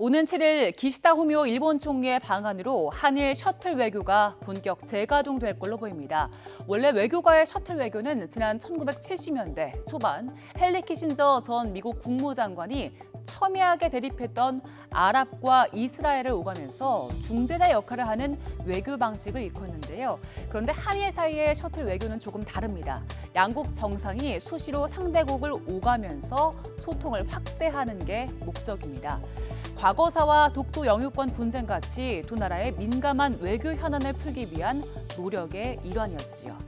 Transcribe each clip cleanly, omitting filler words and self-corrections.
오는 7일 기시다 후미오 일본 총리의 방한으로 한일 셔틀 외교가 본격 재가동될 걸로 보입니다. 원래 외교가의 셔틀 외교는 지난 1970년대 초반 헨리 키신저 전 미국 국무장관이 첨예하게 대립했던 아랍과 이스라엘을 오가면서 중재자 역할을 하는 외교 방식을 일컫는데요. 그런데 한일 사이의 셔틀 외교는 조금 다릅니다. 양국 정상이 수시로 상대국을 오가면서 소통을 확대하는 게 목적입니다. 과거사와 독도 영유권 분쟁같이 두 나라의 민감한 외교 현안을 풀기 위한 노력의 일환이었지요.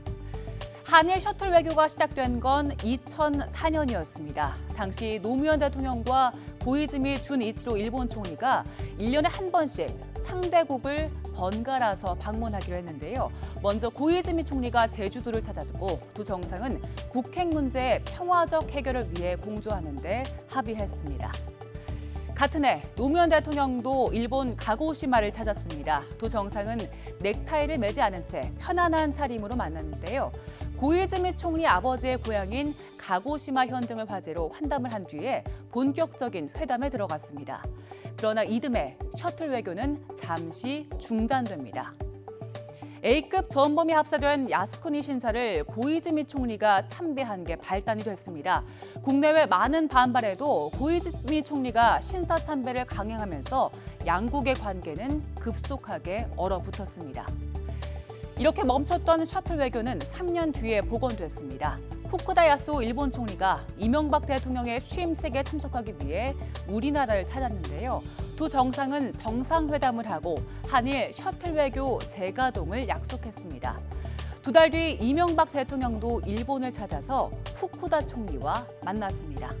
한일 셔틀 외교가 시작된 건 2004년이었습니다. 당시 노무현 대통령과 고이즈미 준이치로 일본 총리가 1년에 한 번씩 상대국을 번갈아서 방문하기로 했는데요. 먼저 고이즈미 총리가 제주도를 찾아두고 두 정상은 국핵 문제의 평화적 해결을 위해 공조하는 데 합의했습니다. 같은 해 노무현 대통령도 일본 가고시마를 찾았습니다. 두 정상은 넥타이를 매지 않은 채 편안한 차림으로 만났는데요. 고이즈미 총리 아버지의 고향인 가고시마 현 등을 화제로 환담을 한 뒤에 본격적인 회담에 들어갔습니다. 그러나 이듬해 셔틀 외교는 잠시 중단됩니다. A급 전범이 합사된 야스쿠니 신사를 고이즈미 총리가 참배한 게 발단이 됐습니다. 국내외 많은 반발에도 고이즈미 총리가 신사 참배를 강행하면서 양국의 관계는 급속하게 얼어붙었습니다. 이렇게 멈췄던 셔틀 외교는 3년 뒤에 복원됐습니다. 후쿠다 야스오 일본 총리가 이명박 대통령의 취임식에 참석하기 위해 우리나라를 찾았는데요. 두 정상은 정상회담을 하고 한일 셔틀 외교 재가동을 약속했습니다. 두 달 뒤 이명박 대통령도 일본을 찾아서 후쿠다 총리와 만났습니다.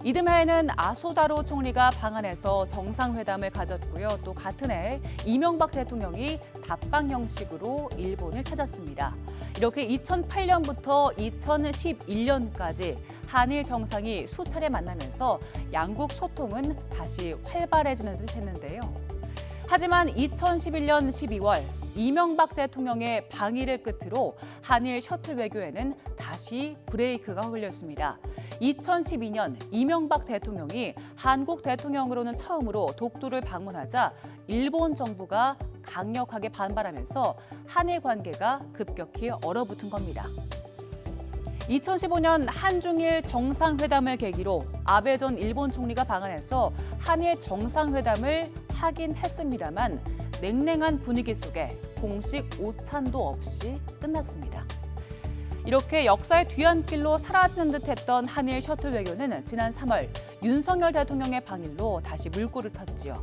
이듬해에는 아소다로 총리가 방한해서 정상회담을 가졌고요. 또 같은 해 이명박 대통령이 답방 형식으로 일본을 찾았습니다. 이렇게 2008년부터 2011년까지 한일 정상이 수차례 만나면서 양국 소통은 다시 활발해지는 듯 했는데요. 하지만 2011년 12월 이명박 대통령의 방일을 끝으로 한일 셔틀 외교에는 다시 브레이크가 걸렸습니다. 2012년 이명박 대통령이 한국 대통령으로는 처음으로 독도를 방문하자 일본 정부가 강력하게 반발하면서 한일 관계가 급격히 얼어붙은 겁니다. 2015년 한중일 정상회담을 계기로 아베 전 일본 총리가 방한해서 한일 정상회담을 하긴 했습니다만 냉랭한 분위기 속에 공식 오찬도 없이 끝났습니다. 이렇게 역사의 뒤안길로 사라지는 듯했던 한일 셔틀 외교는 지난 3월 윤석열 대통령의 방일로 다시 물꼬를 텄지요.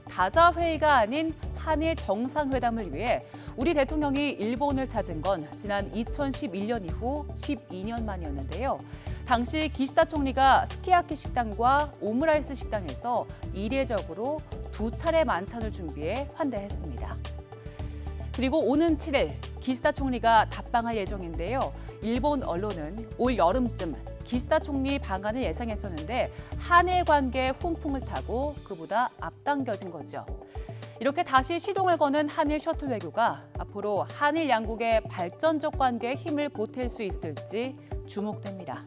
다자회의가 아닌 한일 정상회담을 위해 우리 대통령이 일본을 찾은 건 지난 2011년 이후 12년 만이었는데요. 당시 기시다 총리가 스키야키 식당과 오므라이스 식당에서 이례적으로 두 차례 만찬을 준비해 환대했습니다. 그리고 오는 7일 기시다 총리가 답방할 예정인데요. 일본 언론은 올 여름쯤 기시다 총리 방한을 예상했었는데 한일 관계의 훈풍을 타고 그보다 앞당겨진 거죠. 이렇게 다시 시동을 거는 한일 셔틀 외교가 앞으로 한일 양국의 발전적 관계에 힘을 보탤 수 있을지 주목됩니다.